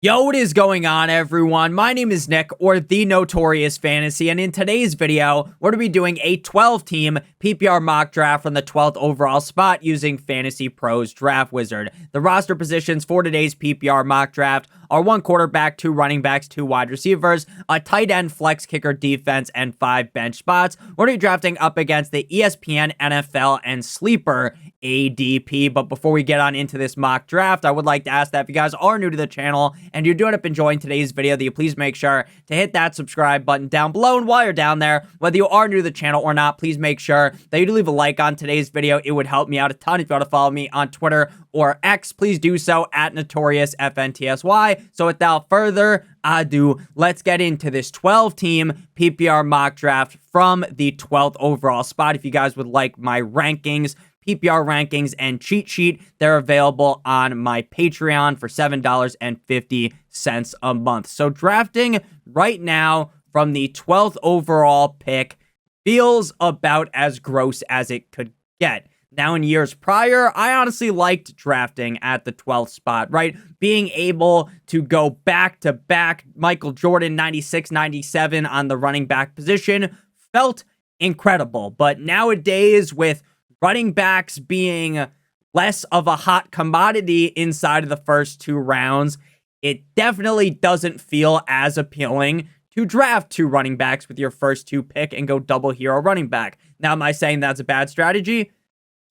Yo, what is going on, everyone? My name is Nick, or the Notorious Fantasy, and in today's video, we're going to be doing a 12-team PPR mock draft from the 12th overall spot using FantasyPros Draft Wizard. The roster positions for today's PPR mock draft are 1 quarterback, 2 running backs, 2 wide receivers, a tight end, flex kicker, defense, and 5 bench spots. We're going to be drafting up against the ESPN, NFL, and Sleeper ADP. But before we get on into this mock draft, I would like to ask that if you guys are new to the channel and you do end up enjoying today's video, that you please make sure to hit that subscribe button down below. And while you're down there, whether you are new to the channel or not, please make sure that you do leave a like on today's video. It would help me out a ton. If you want to follow me on Twitter or X, please do so at NotoriousFantasy. So without further ado, let's get into this 12-team PPR mock draft from the 12th overall spot. If you guys would like my rankings, PPR rankings, and cheat sheet, they're available on my Patreon for $7.50 a month. So drafting right now from the 12th overall pick feels about as gross as it could get. Now, in years prior, I honestly liked drafting at the 12th spot, right? Being able to go back-to-back Michael Jordan 96-97 on the running back position felt incredible. But nowadays, with running backs being less of a hot commodity inside of the first 2 rounds, it definitely doesn't feel as appealing to draft 2 running backs with your first 2 pick and go double hero running back. Now, am I saying that's a bad strategy?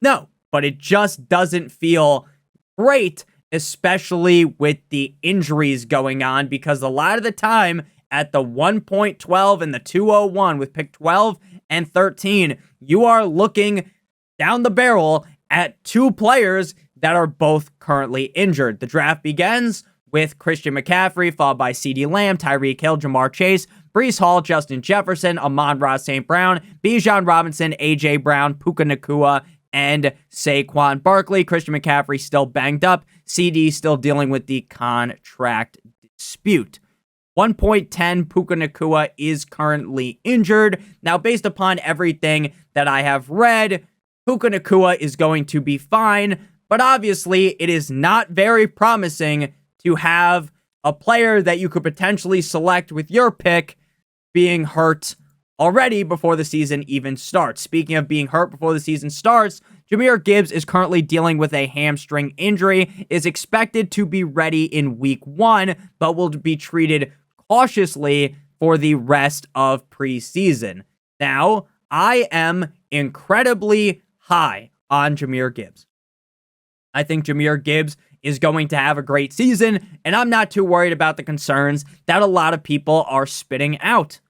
No, but it just doesn't feel great, especially with the injuries going on, because a lot of the time at the 1.12 and the 201 with pick 12 and 13, you are looking down the barrel at 2 players that are both currently injured. The draft begins with Christian McCaffrey, followed by CeeDee Lamb, Tyreek Hill, Jamar Chase, Breece Hall, Justin Jefferson, Amon-Ra St. Brown, Bijan Robinson, A.J. Brown, Puka Nacua, and Saquon Barkley. Christian McCaffrey still banged up. CD still dealing with the contract dispute. 1.10, Puka Nacua is currently injured. Now, based upon everything that I have read, Puka Nacua is going to be fine, but obviously it is not very promising to have a player that you could potentially select with your pick being hurt already before the season even starts. Speaking of being hurt before the season starts, Jahmyr Gibbs is currently dealing with a hamstring injury, is expected to be ready in week 1, but will be treated cautiously for the rest of preseason. Now, I am incredibly high on Jahmyr Gibbs. I think Jahmyr Gibbs is going to have a great season, and I'm not too worried about the concerns that a lot of people are spitting out.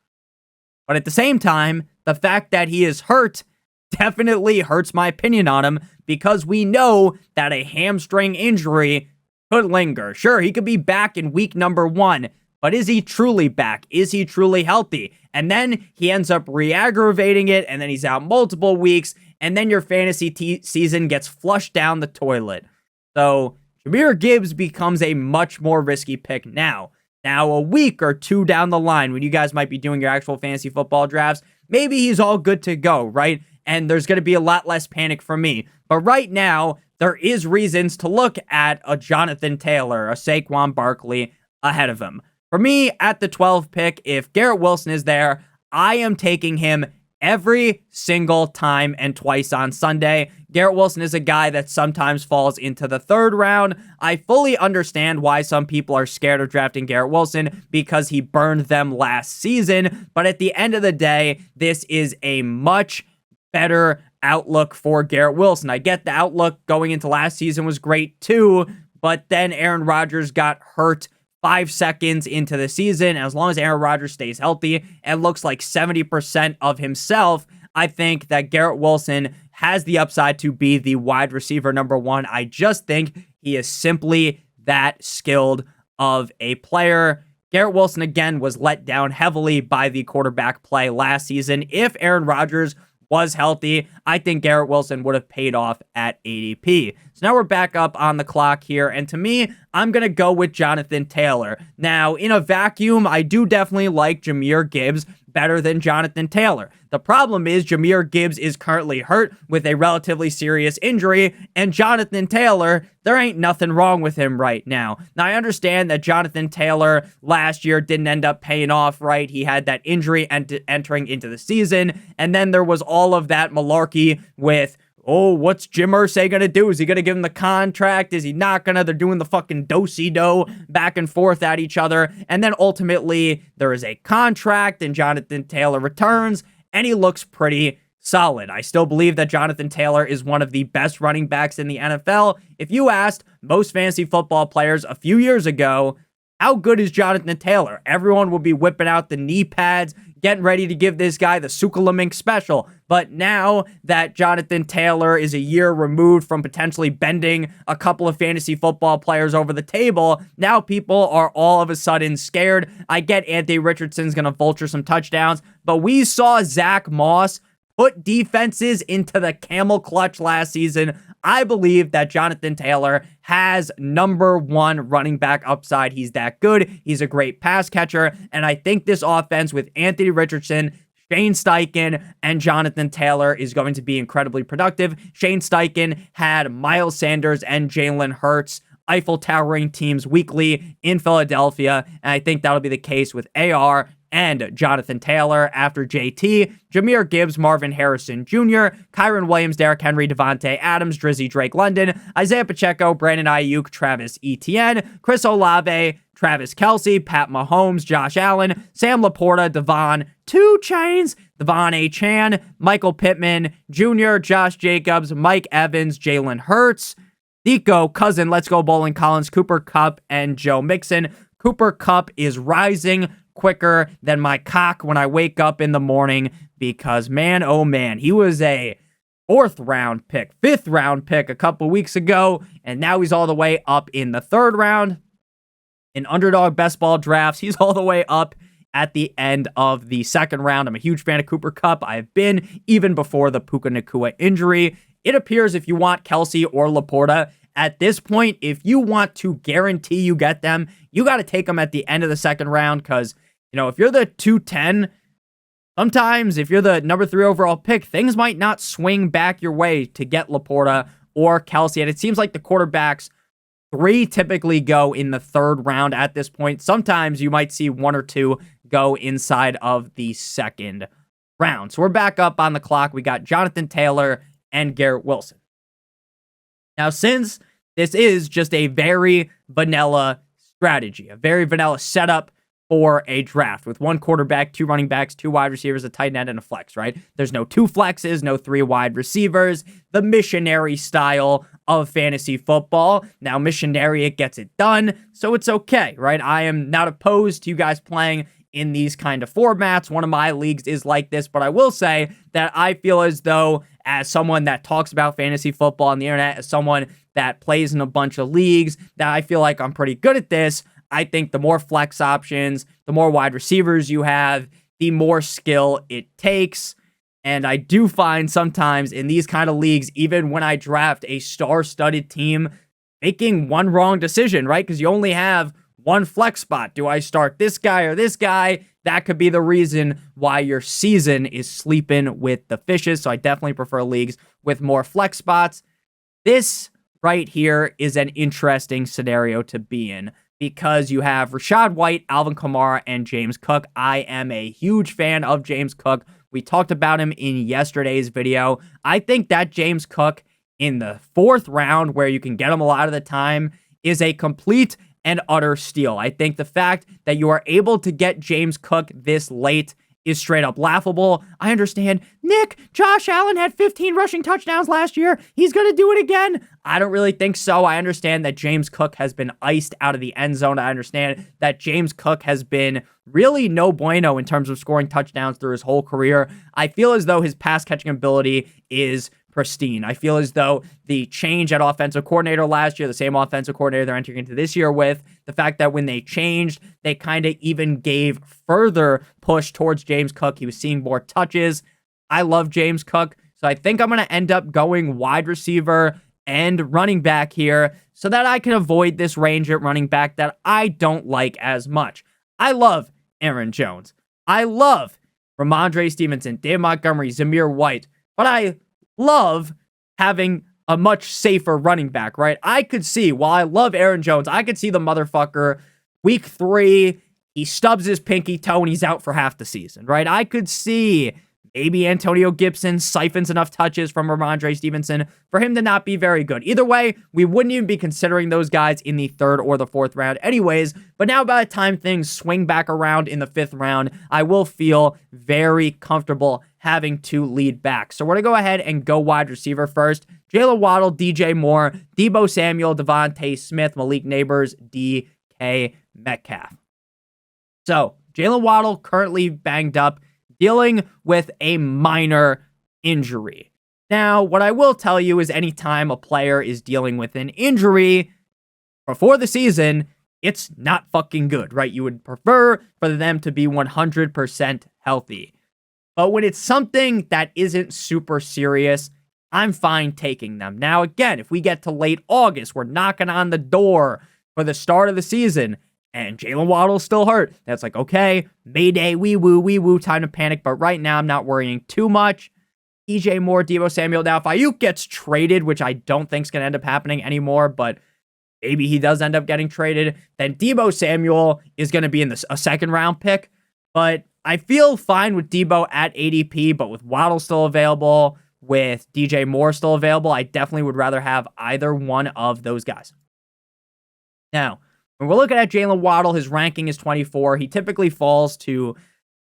But at the same time, the fact that he is hurt definitely hurts my opinion on him, because we know that a hamstring injury could linger. Sure, he could be back in week number 1, but is he truly back? Is he truly healthy? And then he ends up re-aggravating it, and then he's out multiple weeks, and then your fantasy season gets flushed down the toilet. So Jahmyr Gibbs becomes a much more risky pick now. Now, a week or 2 down the line, when you guys might be doing your actual fantasy football drafts, maybe he's all good to go, right? And there's going to be a lot less panic from me. But right now, there is reasons to look at a Jonathan Taylor, a Saquon Barkley ahead of him. For me, at the 12th pick, if Garrett Wilson is there, I am taking him every single time and twice on Sunday. Garrett Wilson is a guy that sometimes falls into the 3rd round. I fully understand why some people are scared of drafting Garrett Wilson, because he burned them last season. But at the end of the day, this is a much better outlook for Garrett Wilson. I get the outlook going into last season was great too, but then Aaron Rodgers got hurt 5 seconds into the season. As long as Aaron Rodgers stays healthy and looks like 70% of himself, I think that Garrett Wilson has the upside to be the wide receiver number 1. I just think he is simply that skilled of a player. Garrett Wilson, again, was let down heavily by the quarterback play last season. If Aaron Rodgers was healthy, I think Garrett Wilson would have paid off at ADP. So now we're back up on the clock here. And to me, I'm going to go with Jonathan Taylor. Now, in a vacuum, I do definitely like Jahmyr Gibbs better than Jonathan Taylor. The problem is Jahmyr Gibbs is currently hurt with a relatively serious injury, and Jonathan Taylor, there ain't nothing wrong with him right now. Now, I understand that Jonathan Taylor last year didn't end up paying off, right? He had that injury entering into the season, and then there was all of that malarkey with, oh, what's Jim Irsay going to do? Is he going to give him the contract? Is he not going to? They're doing the fucking do-si-do back and forth at each other. And then ultimately, there is a contract, and Jonathan Taylor returns, and he looks pretty solid. I still believe that Jonathan Taylor is one of the best running backs in the NFL. If you asked most fantasy football players a few years ago, how good is Jonathan Taylor? Everyone will be whipping out the knee pads, getting ready to give this guy the Sukalamink special. But now that Jonathan Taylor is a year removed from potentially bending a couple of fantasy football players over the table, now people are all of a sudden scared. I get Anthony Richardson's going to vulture some touchdowns, but we saw Zach Moss put defenses into the camel clutch last season. I believe that Jonathan Taylor has #1 running back upside. He's that good. He's a great pass catcher. And I think this offense with Anthony Richardson, Shane Steichen, and Jonathan Taylor is going to be incredibly productive. Shane Steichen had Miles Sanders and Jalen Hurts Eiffel Towering teams weekly in Philadelphia. And I think that'll be the case with AR and Jonathan Taylor after JT, Jahmyr Gibbs, Marvin Harrison Jr., Kyron Williams, Derrick Henry, Devontae Adams, Drizzy Drake London, Isaiah Pacheco, Brandon Ayuk, Travis Etienne, Chris Olave, Travis Kelce, Pat Mahomes, Josh Allen, Sam Laporta, Devon 2 Chains, Devon A. Chan, Michael Pittman Jr., Josh Jacobs, Mike Evans, Jalen Hurts, Nico, Cousin, Let's Go Bowling Collins, Cooper Kupp, and Joe Mixon. Cooper Kupp is rising quicker than my cock when I wake up in the morning because, man, oh man, he was a 4th round pick, 5th round pick a couple weeks ago, and now he's all the way up in the 3rd round. In underdog best ball drafts, he's all the way up at the end of the 2nd round. I'm a huge fan of Cooper Kupp. I've been even before the Puka Nacua injury. It appears if you want Kelce or Laporta, at this point, if you want to guarantee you get them, you got to take them at the end of the 2nd round because, you know, if you're the 210, sometimes if you're the #3 overall pick, things might not swing back your way to get Laporta or Kelce. And it seems like the quarterbacks 3 typically go in the 3rd round at this point. Sometimes you might see 1 or 2 go inside of the 2nd round. So we're back up on the clock. We got Jonathan Taylor and Garrett Wilson. Now, since this is just a very vanilla strategy, a very vanilla setup for a draft with 1 quarterback, 2 running backs, 2 wide receivers, a tight end, and a flex, right? There's no 2 flexes, no 3 wide receivers, the missionary style of fantasy football. Now, missionary, it gets it done, so it's okay, right? I am not opposed to you guys playing in these kind of formats. One of my leagues is like this, but I will say that I feel as though, as someone that talks about fantasy football on the internet, as someone that plays in a bunch of leagues, that I feel like I'm pretty good at this. I think the more flex options, the more wide receivers you have, the more skill it takes. And I do find sometimes in these kind of leagues, even when I draft a star-studded team, making one wrong decision, right? Because you only have 1 flex spot. Do I start this guy or this guy? That could be the reason why your season is sleeping with the fishes. So I definitely prefer leagues with more flex spots. This right here is an interesting scenario to be in, because you have Rachaad White, Alvin Kamara, and James Cook. I am a huge fan of James Cook. We talked about him in yesterday's video. I think that James Cook in the 4th round, where you can get him a lot of the time, is a complete and utter steal. I think the fact that you are able to get James Cook this late is straight up laughable. I understand, Nick, Josh Allen had 15 rushing touchdowns last year. He's going to do it again. I don't really think so. I understand that James Cook has been iced out of the end zone. I understand that James Cook has been really no bueno in terms of scoring touchdowns through his whole career. I feel as though his pass catching ability is pristine. I feel as though the change at offensive coordinator last year, the same offensive coordinator they're entering into this year with, the fact that when they changed, they kind of even gave further push towards James Cook. He was seeing more touches. I love James Cook, so I think I'm going to end up going wide receiver end running back here so that I can avoid this range at running back that I don't like as much. I love Aaron Jones. I love Ramondre Stevenson, Dave Montgomery, Zamir White, but I love having a much safer running back, right? I could see, while I love Aaron Jones, I could see the motherfucker week 3, he stubs his pinky toe and he's out for half the season, right? I could see maybe Antonio Gibson siphons enough touches from Ramondre Stevenson for him to not be very good. Either way, we wouldn't even be considering those guys in the 3rd or the 4th round anyways. But now by the time things swing back around in the 5th round, I will feel very comfortable having to lead back. So we're going to go ahead and go wide receiver first. Jalen Waddle, DJ Moore, Deebo Samuel, Devontae Smith, Malik Neighbors, DK Metcalf. So Jalen Waddle currently banged up, dealing with a minor injury. Now, what I will tell you is anytime a player is dealing with an injury before the season, it's not fucking good, right? You would prefer for them to be 100% healthy. But when it's something that isn't super serious, I'm fine taking them. Now, again, if we get to late August, we're knocking on the door for the start of the season, and Jalen Waddle's still hurt. That's like, okay, Mayday, wee woo, time to panic. But right now, I'm not worrying too much. DJ Moore, Deebo Samuel. Now, if Ayuk gets traded, which I don't think is going to end up happening anymore, but maybe he does end up getting traded, then Deebo Samuel is going to be in a 2nd round pick. But I feel fine with Deebo at ADP, but with Waddle still available, with DJ Moore still available, I definitely would rather have either one of those guys. Now, when we're looking at Jalen Waddle, his ranking is 24. He typically falls to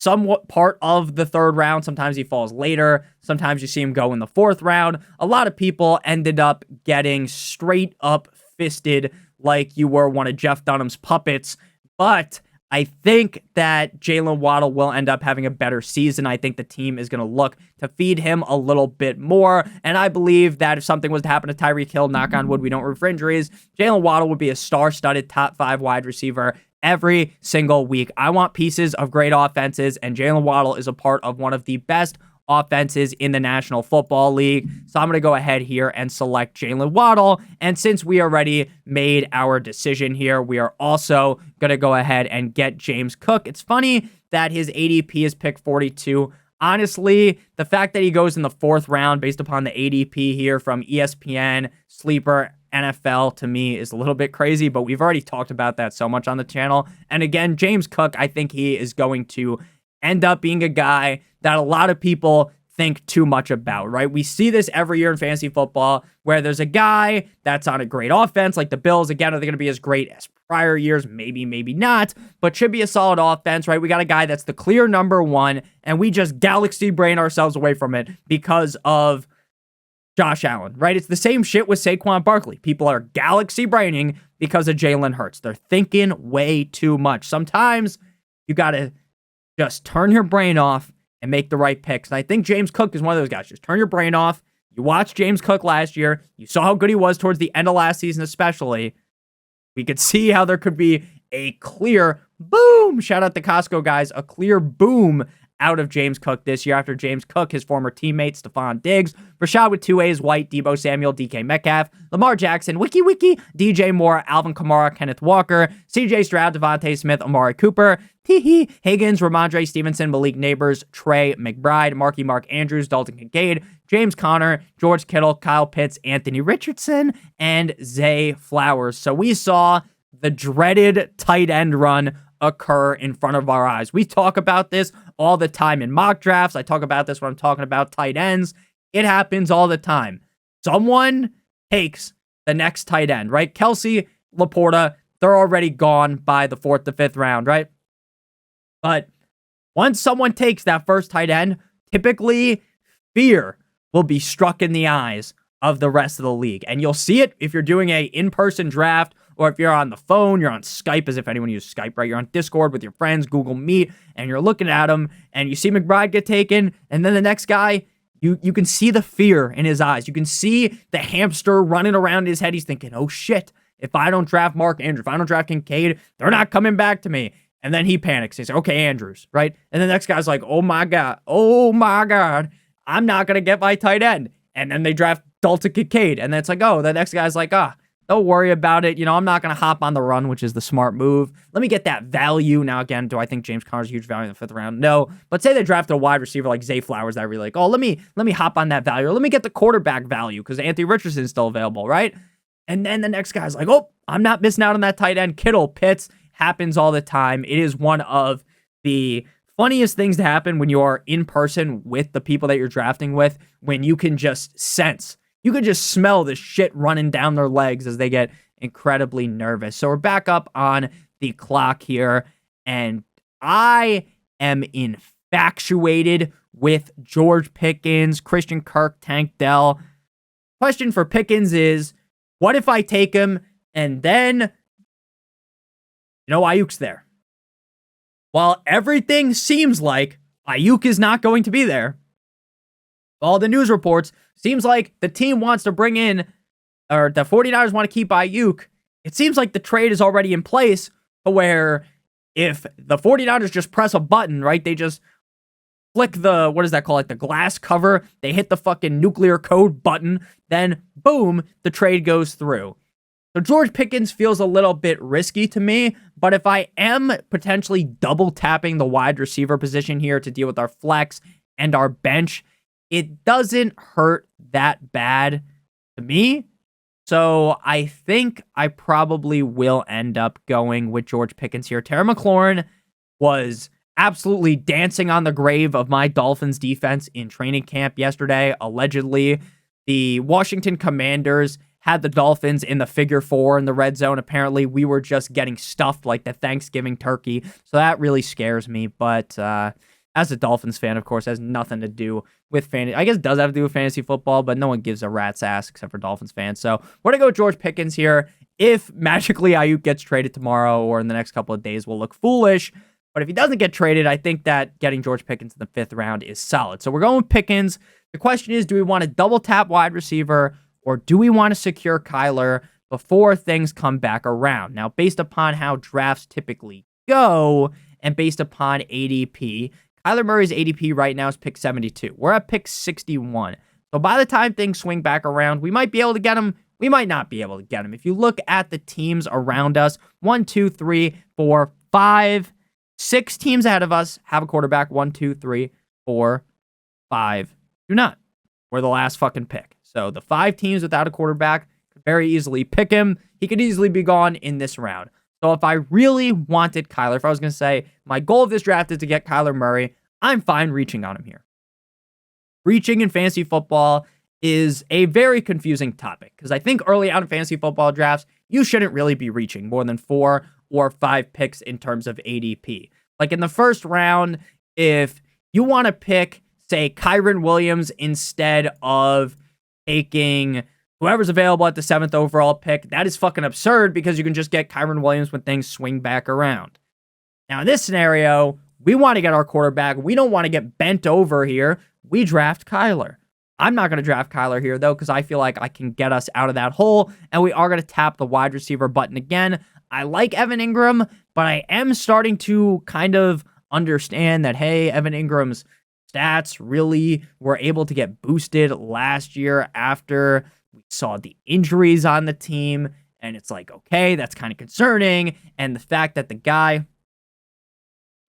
somewhat part of the 3rd round. Sometimes he falls later. Sometimes you see him go in the 4th round. A lot of people ended up getting straight up fisted like you were one of Jeff Dunham's puppets. But I think that Jalen Waddle will end up having a better season. I think the team is going to look to feed him a little bit more. And I believe that if something was to happen to Tyreek Hill, knock on wood, we don't root for injuries, Jalen Waddle would be a star-studded top 5 wide receiver every single week. I want pieces of great offenses, and Jalen Waddle is a part of one of the best offenses in the National Football League. So I'm going to go ahead here and select Jalen Waddle. And since we already made our decision here, we are also going to go ahead and get James Cook. It's funny that his ADP is pick 42. Honestly, the fact that he goes in the 4th round based upon the ADP here from ESPN, Sleeper, NFL to me is a little bit crazy, but we've already talked about that so much on the channel. And again, James Cook, I think he is going to end up being a guy that a lot of people think too much about, right? We see this every year in fantasy football where there's a guy that's on a great offense, like the Bills. Again, are they going to be as great as prior years? Maybe, maybe not, but should be a solid offense, right? We got a guy that's the clear number 1, and we just galaxy brain ourselves away from it because of Josh Allen, right? It's the same shit with Saquon Barkley. People are galaxy braining because of Jalen Hurts. They're thinking way too much. Sometimes you got to just turn your brain off and make the right picks. And I think James Cook is one of those guys. Just turn your brain off. You watched James Cook last year. You saw how good he was towards the end of last season especially. We could see how there could be a clear boom. Shout out the Costco guys. A clear boom out of James Cook this year after James Cook, his former teammate, Stephon Diggs, Rashad with 2 A's, White, Deebo Samuel, DK Metcalf, Lamar Jackson, Wiki, DJ Moore, Alvin Kamara, Kenneth Walker, CJ Stroud, Devontae Smith, Amari Cooper, Higgins, Ramondre Stevenson, Malik Neighbors, Trey McBride, Mark Andrews, Dalton Kincaid, James Conner, George Kittle, Kyle Pitts, Anthony Richardson, and Zay Flowers. So we saw the dreaded tight end run occur in front of our eyes. We talk about this all the time in mock drafts. I talk about this when I'm talking about tight ends. It happens all the time. Someone takes the next tight end, right? Kelsey, Laporta, they're already gone by the 4th to 5th round, right? But once someone takes that first tight end, typically fear will be struck in the eyes of the rest of the league. And you'll see it if you're doing a in-person draft, or if you're on the phone, you're on Skype, as if anyone uses Skype, right? You're on Discord with your friends, Google Meet, and you're looking at him, and you see McBride get taken, and then the next guy, you can see the fear in his eyes. You can see the hamster running around his head. He's thinking, oh shit, if I don't draft Mark Andrews, if I don't draft Kincaid, they're not coming back to me. And then he panics. He's like, okay, Andrews, right? And the next guy's like, oh my God, I'm not going to get my tight end. And then they draft Dalton Kincaid. And then it's like, oh, the next guy's like, don't worry about it. I'm not going to hop on the run, which is the smart move. Let me get that value. Now, again, do I think James Conner's a huge value in the 5th round? No. But say they draft a wide receiver like Zay Flowers that I really like. Oh, let me hop on that value. Or let me get the quarterback value because Anthony Richardson is still available, right? And then the next guy's like, oh, I'm not missing out on that tight end. Kittle, Pitts, happens all the time. It is one of the funniest things to happen when you are in person with the people that you're drafting with, when you can just sense. You can just smell the shit running down their legs as they get incredibly nervous. So we're back up on the clock here, and I am infatuated with George Pickens, Christian Kirk, Tank Dell. Question for Pickens is, what if I take him and then, Ayuk's there? While everything seems like Ayuk is not going to be there, all the news reports seems like the team wants to bring in, or the 49ers want to keep Ayuk. It seems like the trade is already in place where if the 49ers just press a button, right, they just flick the, what is that called, like the glass cover, they hit the fucking nuclear code button, then boom, the trade goes through. So George Pickens feels a little bit risky to me, but if I am potentially double tapping the wide receiver position here to deal with our flex and our bench, it doesn't hurt that bad to me. So I think I probably will end up going with George Pickens here. Terry McLaurin was absolutely dancing on the grave of my Dolphins defense in training camp yesterday. Allegedly, the Washington Commanders had the Dolphins in the figure 4 in the red zone. Apparently, we were just getting stuffed like the Thanksgiving turkey. So that really scares me. But as a Dolphins fan, of course, has nothing to do with fantasy. I guess it does have to do with fantasy football, but no one gives a rat's ass except for Dolphins fans. So we're going to go with George Pickens here. If magically Ayuk gets traded tomorrow or in the next couple of days, we'll look foolish. But if he doesn't get traded, I think that getting George Pickens in the 5th round is solid. So we're going with Pickens. The question is, do we want to double tap wide receiver or do we want to secure Kyler before things come back around? Now, based upon how drafts typically go and based upon ADP, Kyler Murray's ADP right now is pick 72. We're at pick 61. So by the time things swing back around, we might be able to get him. We might not be able to get him. If you look at the teams around us, 1, 2, 3, 4, 5, 6 teams ahead of us have a quarterback. 1, 2, 3, 4, 5 do not. We're the last fucking pick. So the 5 teams without a quarterback could very easily pick him. He could easily be gone in this round. So if I really wanted Kyler, if I was going to say my goal of this draft is to get Kyler Murray, I'm fine reaching on him here. Reaching in fantasy football is a very confusing topic because I think early out in fantasy football drafts, you shouldn't really be reaching more than 4 or 5 picks in terms of ADP. Like in the first round, if you want to pick, say, Kyren Williams instead of taking whoever's available at the 7th overall pick, that is fucking absurd because you can just get Kyren Williams when things swing back around. Now, in this scenario, we want to get our quarterback. We don't want to get bent over here. We draft Kyler. I'm not going to draft Kyler here, though, because I feel like I can get us out of that hole, and we are going to tap the wide receiver button again. I like Evan Ingram, but I am starting to kind of understand that, hey, Evan Ingram's stats really were able to get boosted last year after we saw the injuries on the team, and it's like, okay, that's kind of concerning, and the fact that the guy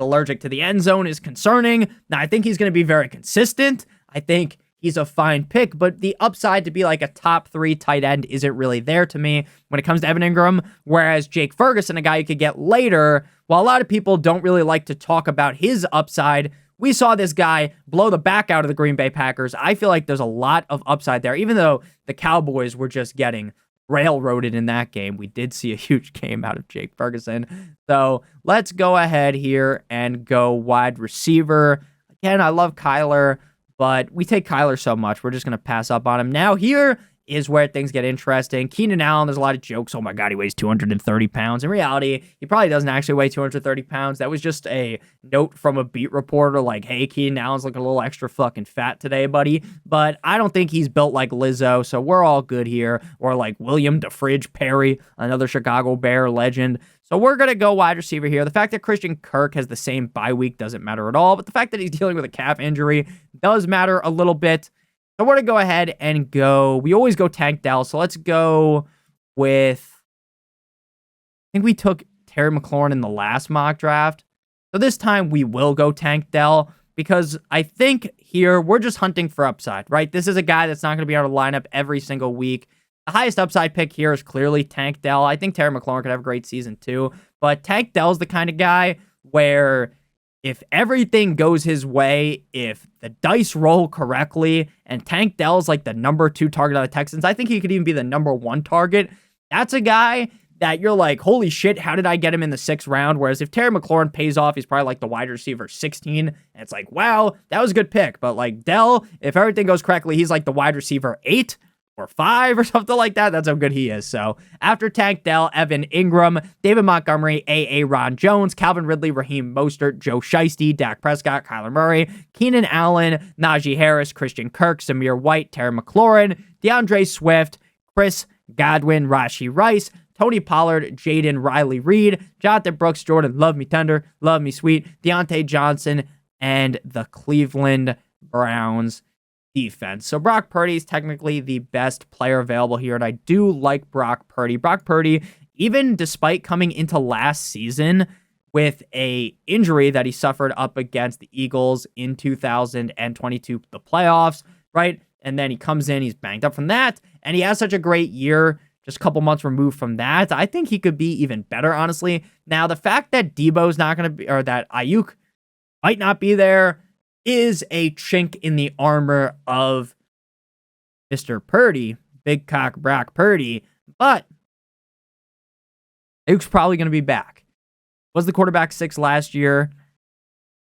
allergic to the end zone is concerning. Now, I think he's going to be very consistent. I think he's a fine pick, but the upside to be like a top 3 tight end isn't really there to me when it comes to Evan Ingram, whereas Jake Ferguson, a guy you could get later, while a lot of people don't really like to talk about his upside, we saw this guy blow the back out of the Green Bay Packers. I feel like there's a lot of upside there, even though the Cowboys were just getting railroaded in that game. We did see a huge game out of Jake Ferguson. So let's go ahead here and go wide receiver. Again, I love Kyler, but we take Kyler so much, we're just going to pass up on him. Now here is where things get interesting. Keenan Allen, there's a lot of jokes. Oh my God, he weighs 230 pounds. In reality, he probably doesn't actually weigh 230 pounds. That was just a note from a beat reporter like, hey, Keenan Allen's looking a little extra fucking fat today, buddy. But I don't think he's built like Lizzo, so we're all good here. Or like William DeFridge Perry, another Chicago Bear legend. So we're going to go wide receiver here. The fact that Christian Kirk has the same bye week doesn't matter at all, but the fact that he's dealing with a calf injury does matter a little bit. So we're going to go ahead and go. We always go Tank Dell. So let's go with, I think we took Terry McLaurin in the last mock draft. So this time we will go Tank Dell because I think here we're just hunting for upside, right? This is a guy that's not going to be able to line up every single week. The highest upside pick here is clearly Tank Dell. I think Terry McLaurin could have a great season too, but Tank Dell's the kind of guy where if everything goes his way, if the dice roll correctly, and Tank Dell's like the number 2 target on the Texans, I think he could even be the number 1 target. That's a guy that you're like, holy shit, how did I get him in the 6th round? Whereas if Terry McLaurin pays off, he's probably like the wide receiver 16. And it's like, wow, that was a good pick. But like Dell, if everything goes correctly, he's like the wide receiver 8 or 5 or something like that. That's how good he is. So after Tank Dell, Evan Ingram, David Montgomery, A.A. Ron Jones, Calvin Ridley, Raheem Mostert, Joe Shiesty, Dak Prescott, Kyler Murray, Keenan Allen, Najee Harris, Christian Kirk, Samir White, Terry McLaurin, DeAndre Swift, Chris Godwin, Rashee Rice, Tony Pollard, Jaden Riley Reed, Jonathan Brooks, Jordan Love Me Tender, Love Me Sweet, Deontay Johnson, and the Cleveland Browns defense. So Brock Purdy is technically the best player available here, and I do like Brock Purdy. Brock Purdy, even despite coming into last season with a injury that he suffered up against the Eagles in 2022, the playoffs, right? And then he comes in, he's banged up from that, and he has such a great year just a couple months removed from that. I think he could be even better, honestly. Now, the fact that Debo's not going to be, or that Ayuk might not be there, is a chink in the armor of Mr. Purdy, Big Cock Brock Purdy, but Ayuk's probably going to be back. Was the quarterback 6 last year?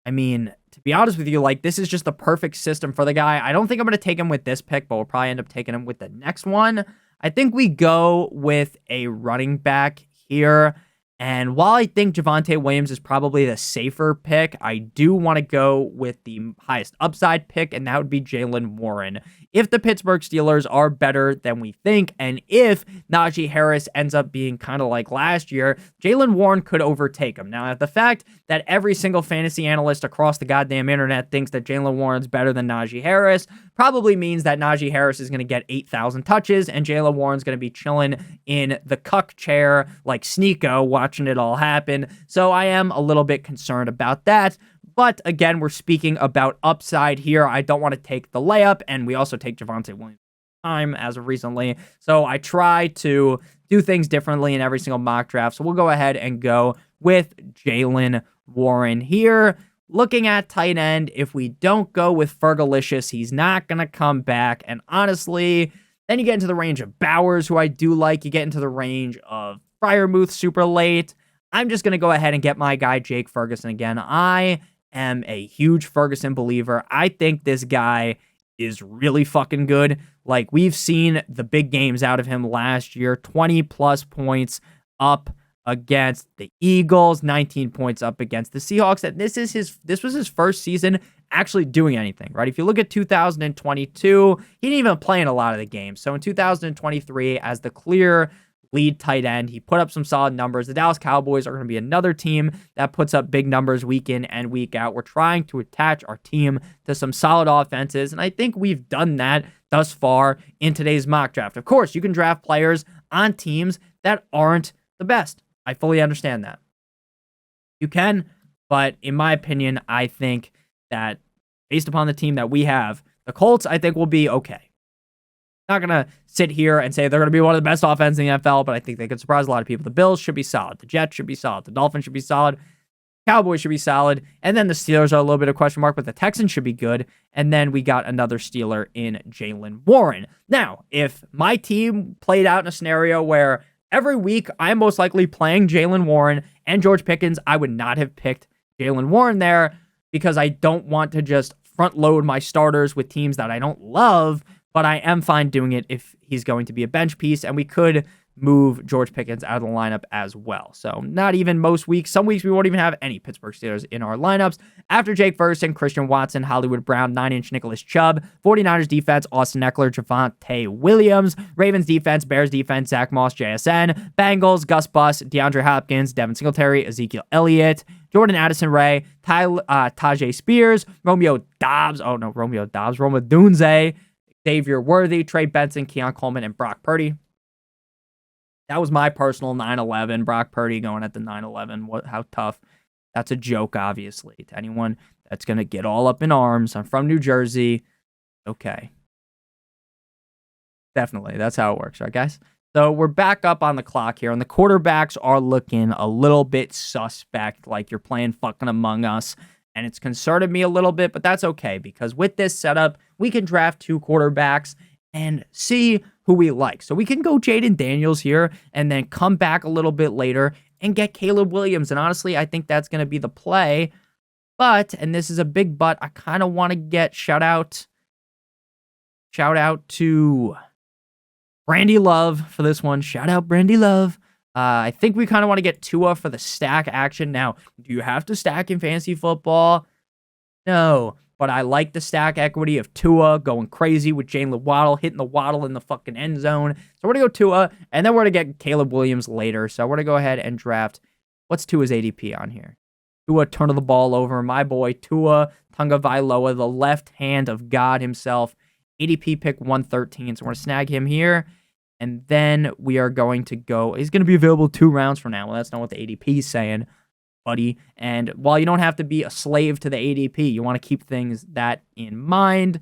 I mean, to be honest with you, like, this is just the perfect system for the guy. I don't think I'm going to take him with this pick, but we'll probably end up taking him with the next one. I think we go with a running back here. And while I think Javonte Williams is probably the safer pick, I do want to go with the highest upside pick, and that would be Jaylen Warren. If the Pittsburgh Steelers are better than we think, and if Najee Harris ends up being kind of like last year, Jaylen Warren could overtake him. Now, the fact that every single fantasy analyst across the goddamn internet thinks that Jaylen Warren's better than Najee Harris probably means that Najee Harris is going to get 8,000 touches, and Jaylen Warren's going to be chilling in the cuck chair like Sneeko watching it all happen. So I am a little bit concerned about that. But again, we're speaking about upside here. I don't want to take the layup, and we also take Javonte Williams time as of recently. So I try to do things differently in every single mock draft. So we'll go ahead and go with Jaylen Warren here. Looking at tight end, if we don't go with Fergalicious, he's not going to come back. And honestly, then you get into the range of Bowers, who I do like. You get into the range of Freiermuth super late. I'm just going to go ahead and get my guy Jake Ferguson again. I am a huge Ferguson believer. I think this guy is really fucking good. Like, we've seen the big games out of him last year. 20 plus points up against the Eagles, 19 points up against the Seahawks. And this was his first season actually doing anything, right? If you look at 2022, he didn't even play in a lot of the games. So in 2023, as the clear lead tight end, he put up some solid numbers. The Dallas Cowboys are going to be another team that puts up big numbers week in and week out. We're trying to attach our team to some solid offenses, and I think we've done that thus far in today's mock draft. Of course, you can draft players on teams that aren't the best. I fully understand that. You can, but in my opinion, I think that based upon the team that we have, the Colts, I think, will be okay. Not going to sit here and say they're going to be one of the best offenses in the NFL, but I think they could surprise a lot of people. The Bills should be solid. The Jets should be solid. The Dolphins should be solid. Cowboys should be solid. And then the Steelers are a little bit of a question mark, but the Texans should be good. And then we got another Steeler in Jaylen Warren. Now, if my team played out in a scenario where every week I'm most likely playing Jaylen Warren and George Pickens, I would not have picked Jaylen Warren there because I don't want to just front load my starters with teams that I don't love. But I am fine doing it if he's going to be a bench piece, and we could move George Pickens out of the lineup as well. So not even most weeks. Some weeks we won't even have any Pittsburgh Steelers in our lineups. After Jake Ferguson, Christian Watson, Hollywood Brown, 9-inch Nicholas Chubb, 49ers defense, Austin Eckler, Javonte Williams, Ravens defense, Bears defense, Zach Moss, JSN, Bengals, Gus Bus, DeAndre Hopkins, Devin Singletary, Ezekiel Elliott, Jordan Addison Ray, Tajay Spears, Romeo Dunze, Xavier Worthy, Trey Benson, Keon Coleman, and Brock Purdy. That was my personal 9-11. Brock Purdy going at the 9-11. How tough. That's a joke, obviously. To anyone that's going to get all up in arms. I'm from New Jersey. Okay. Definitely. That's how it works, right, guys? So we're back up on the clock here, and the quarterbacks are looking a little bit suspect, like you're playing fucking Among Us, and it's concerning me a little bit, but that's okay, because with this setup, we can draft 2 quarterbacks and see who we like. So we can go Jaden Daniels here and then come back a little bit later and get Caleb Williams. And honestly, I think that's going to be the play. But, and this is a big but, I kind of want to get shout out to Brandy Love for this one. Shout out Brandy Love. I think we kind of want to get Tua for the stack action. Now, do you have to stack in fantasy football? No. But I like the stack equity of Tua going crazy with Jalen Waddle, hitting the Waddle in the fucking end zone. So we're going to go Tua, and then we're going to get Caleb Williams later. So we're going to go ahead and draft. What's Tua's ADP on here? Tua turning the ball over. My boy, Tua Tagovailoa, the left hand of God himself. ADP pick 113. So we're going to snag him here. And then we are going to go. He's going to be available 2 rounds from now. Well, that's not what the ADP is saying, buddy. And while you don't have to be a slave to the ADP, you want to keep things that in mind.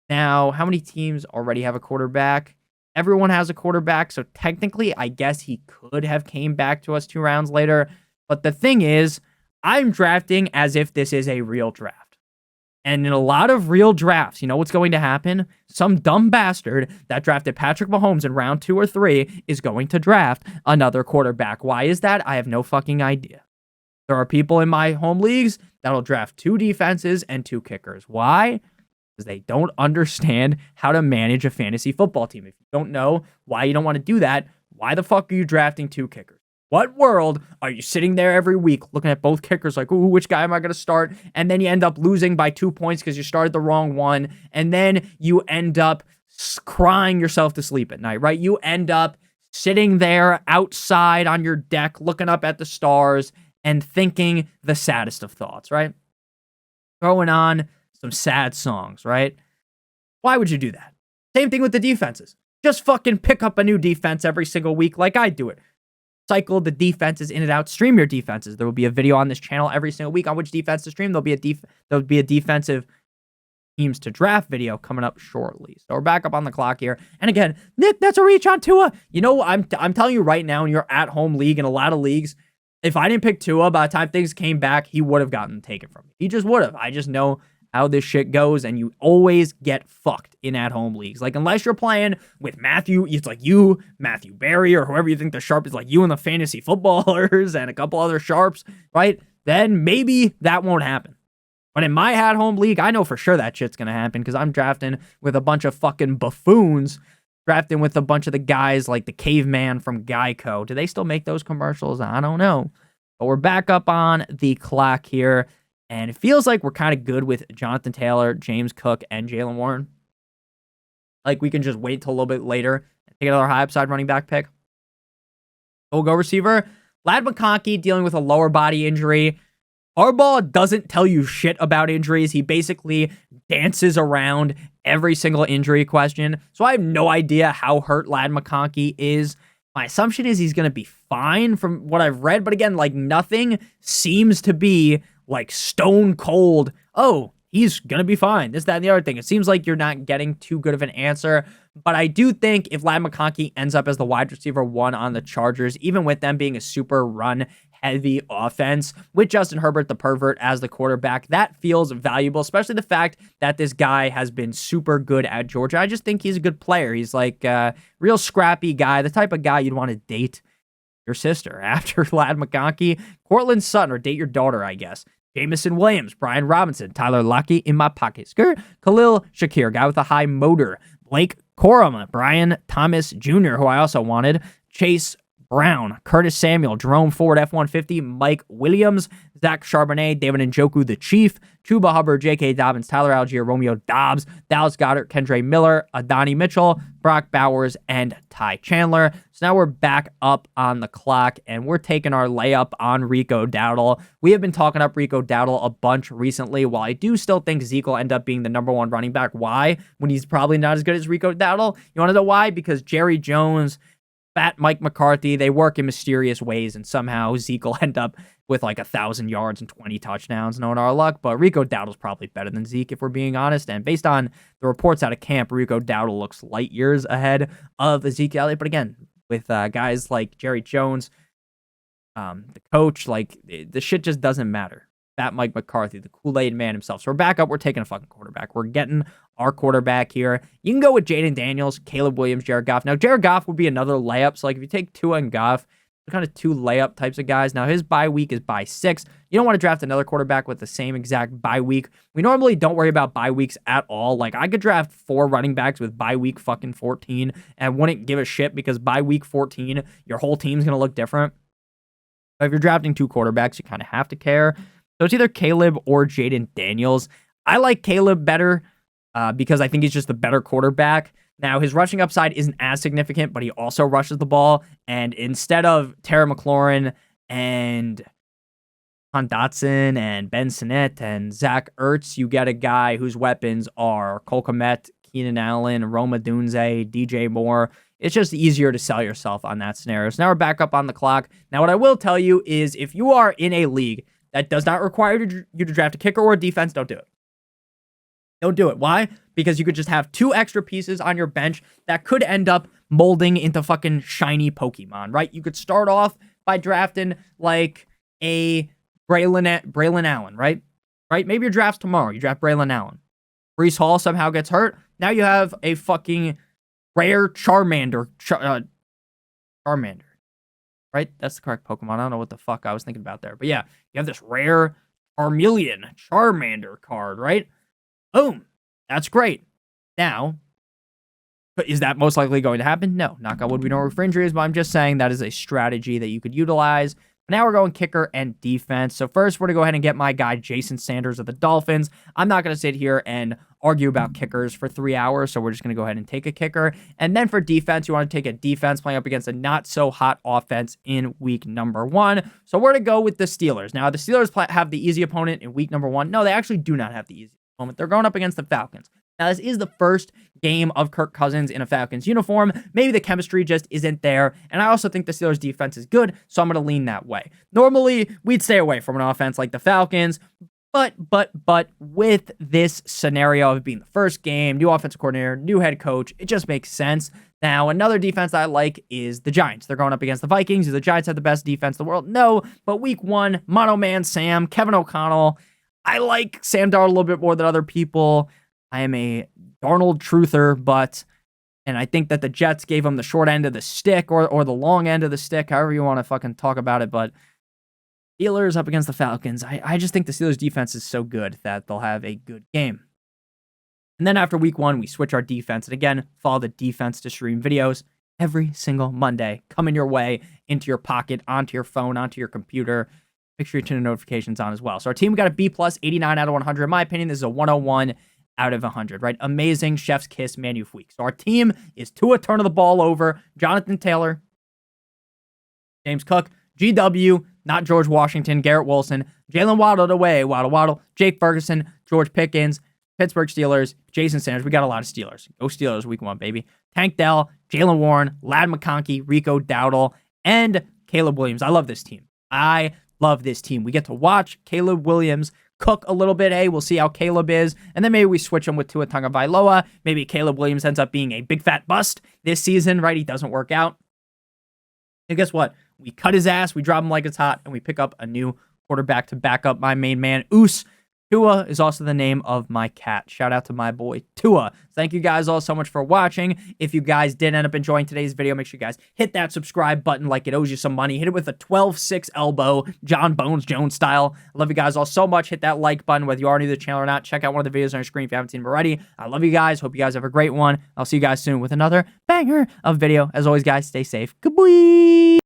Now, how many teams already have a quarterback? Everyone has a quarterback, so technically, I guess he could have came back to us 2 rounds later. But the thing is, I'm drafting as if this is a real draft. And in a lot of real drafts, you know what's going to happen? Some dumb bastard that drafted Patrick Mahomes in round 2 or 3 is going to draft another quarterback. Why is that? I have no fucking idea. There are people in my home leagues that'll draft 2 defenses and 2 kickers. Why? Because they don't understand how to manage a fantasy football team. If you don't know why you don't want to do that, why the fuck are you drafting 2 kickers? What world are you sitting there every week looking at both kickers like, ooh, which guy am I going to start? And then you end up losing by 2 points because you started the wrong one. And then you end up crying yourself to sleep at night, right? You end up sitting there outside on your deck looking up at the stars and thinking the saddest of thoughts, right? Throwing on some sad songs, right? Why would you do that? Same thing with the defenses. Just fucking pick up a new defense every single week like I do it. Cycle the defenses in and out. Stream your defenses. There will be a video on this channel every single week on which defense to stream. There'll be a defensive teams to draft video coming up shortly. So we're back up on the clock here. And again, Nick, that's a reach on Tua. You know, I'm telling you right now, in your at-home league, in a lot of leagues, if I didn't pick Tua, by the time things came back, he would have gotten taken from me. He just would have. I just know how this shit goes, and you always get fucked in at-home leagues. Like, unless you're playing with Matthew, it's like you, Matthew Berry, or whoever you think the sharp is, like you and the fantasy footballers and a couple other sharps, right? Then maybe that won't happen. But in my at-home league, I know for sure that shit's going to happen because I'm drafting with a bunch of fucking buffoons, drafting with a bunch of the guys like the caveman from Geico. Do they still make those commercials? I don't know. But we're back up on the clock here. And it feels like we're kind of good with Jonathan Taylor, James Cook, and Jaylen Warren. Like we can just wait till a little bit later and take another high upside running back pick. We'll go receiver. Ladd McConkey dealing with a lower body injury. Harbaugh doesn't tell you shit about injuries. He basically dances around every single injury question. So I have no idea how hurt Ladd McConkey is. My assumption is he's going to be fine from what I've read. But again, like nothing seems to be like stone cold, oh, he's going to be fine. This, that, and the other thing. It seems like you're not getting too good of an answer. But I do think if Ladd McConkey ends up as the wide receiver 1 on the Chargers, even with them being a super run-heavy offense, with Justin Herbert, the pervert, as the quarterback, that feels valuable, especially the fact that this guy has been super good at Georgia. I just think he's a good player. He's like a real scrappy guy, the type of guy you'd want to date your sister after Ladd McConkey. Cortland Sutton, or date your daughter, I guess. Jamison Williams, Brian Robinson, Tyler Lockett in my pocket. Khalil Shakir, guy with a high motor. Blake Corum, Brian Thomas Jr., who I also wanted. Chase Brown, Curtis Samuel, Jerome Ford, F-150, Mike Williams, Zach Charbonnet, David Njoku, the Chief, Chuba Hubbard, J.K. Dobbins, Tyler Algier, Romeo Dobbs, Dallas Goedert, Kendre Miller, Adonai Mitchell, Brock Bowers, and Ty Chandler. So now we're back up on the clock, and we're taking our layup on Rico Dowdle. We have been talking up Rico Dowdle a bunch recently. While I do still think Zeke will end up being the #1 running back, why? When he's probably not as good as Rico Dowdle. You want to know why? Because Jerry Jones, Fat Mike McCarthy, they work in mysterious ways, and somehow Zeke will end up with like 1,000 yards and 20 touchdowns, knowing our luck. But Rico Dowdle's probably better than Zeke, if we're being honest. And based on the reports out of camp, Rico Dowdle looks light years ahead of Ezekiel Elliott. But again, with guys like Jerry Jones, the coach, like the shit just doesn't matter. Fat Mike McCarthy, the Kool-Aid man himself. So we're back up. We're taking a fucking quarterback. We're getting our quarterback here. You can go with Jaden Daniels, Caleb Williams, Jared Goff. Now, Jared Goff would be another layup. So, like, if you take Tua and Goff, they're kind of two layup types of guys. Now, his bye week is bye 6. You don't want to draft another quarterback with the same exact bye week. We normally don't worry about bye weeks at all. Like, I could draft 4 running backs with bye week fucking 14 and wouldn't give a shit because bye week 14, your whole team's going to look different. But if you're drafting 2 quarterbacks, you kind of have to care. So it's either Caleb or Jaden Daniels. I like Caleb better because I think he's just the better quarterback. Now, his rushing upside isn't as significant, but he also rushes the ball. And instead of Terry McLaurin and Han Dotson and Ben Sinnott and Zach Ertz, you get a guy whose weapons are Cole Kmet, Keenan Allen, Roma Dunze, DJ Moore. It's just easier to sell yourself on that scenario. So now we're back up on the clock. Now, what I will tell you is if you are in a league that does not require you to draft a kicker or a defense, don't do it. Don't do it. Why? Because you could just have 2 extra pieces on your bench that could end up molding into fucking shiny Pokemon, right? You could start off by drafting like a Braylon Allen, right? Maybe your draft's tomorrow. You draft Braylon Allen. Breece Hall somehow gets hurt. Now you have a fucking rare Charmander. Charmander. Right? That's the correct Pokemon. I don't know what the fuck I was thinking about there. But yeah, you have this rare Charmander card, right? Boom. That's great. Now, but is that most likely going to happen? No. Knock on wood, we don't root for injuries, but I'm just saying that is a strategy that you could utilize. But now we're going kicker and defense. So first, we're going to go ahead and get my guy, Jason Sanders of the Dolphins. I'm not going to sit here and argue about kickers for 3 hours, so we're just going to go ahead and take a kicker. And then for defense, you want to take a defense playing up against a not-so-hot offense in week number 1. So we're going to go with the Steelers. Now, the Steelers have the easy opponent in week number 1. No, they actually do not have the easy opponent. They're going up against the Falcons. Now, this is the first game of Kirk Cousins in a Falcons uniform. Maybe the chemistry just isn't there. And I also think the Steelers' defense is good, so I'm going to lean that way. Normally, we'd stay away from an offense like the Falcons. But with this scenario of being the first game, new offensive coordinator, new head coach, it just makes sense. Now, another defense that I like is the Giants. They're going up against the Vikings. Do the Giants have the best defense in the world? No, but week 1, Mono Man Sam, Kevin O'Connell. I like Sam Darnold a little bit more than other people. I am a Darnold truther, and I think that the Jets gave him the short end of the stick or the long end of the stick, however you want to fucking talk about it, but Steelers up against the Falcons. I just think the Steelers defense is so good that they'll have a good game. And then after week 1, we switch our defense. And again, follow the defense to stream videos every single Monday coming your way into your pocket, onto your phone, onto your computer. Make sure you turn the notifications on as well. So our team, we got a B+, 89 out of 100. In my opinion, this is a 101 out of 100, right? Amazing chef's kiss Manu week. So our team is Tua turning the ball over, Jonathan Taylor, James Cook, GW, not George Washington, Garrett Wilson, Jalen Waddle away, Waddle, Jake Ferguson, George Pickens, Pittsburgh Steelers, Jason Sanders. We got a lot of Steelers. Go Steelers week 1, baby. Tank Dell, Jalen Warren, Ladd McConkey, Rico Dowdle, and Caleb Williams. I love this team. I love this team. We get to watch Caleb Williams cook a little bit. Hey, we'll see how Caleb is. And then maybe we switch him with Tua Tagovailoa. Maybe Caleb Williams ends up being a big fat bust this season, right? He doesn't work out. And guess what? We cut his ass, we drop him like it's hot, and we pick up a new quarterback to back up my main man, Oos. Tua is also the name of my cat. Shout out to my boy, Tua. Thank you guys all so much for watching. If you guys did end up enjoying today's video, make sure you guys hit that subscribe button like it owes you some money. Hit it with a 12-6 elbow, John Bones Jones style. I love you guys all so much. Hit that like button whether you are new to the channel or not. Check out one of the videos on your screen if you haven't seen them already. I love you guys. Hope you guys have a great one. I'll see you guys soon with another banger of video. As always, guys, stay safe. Goodbye.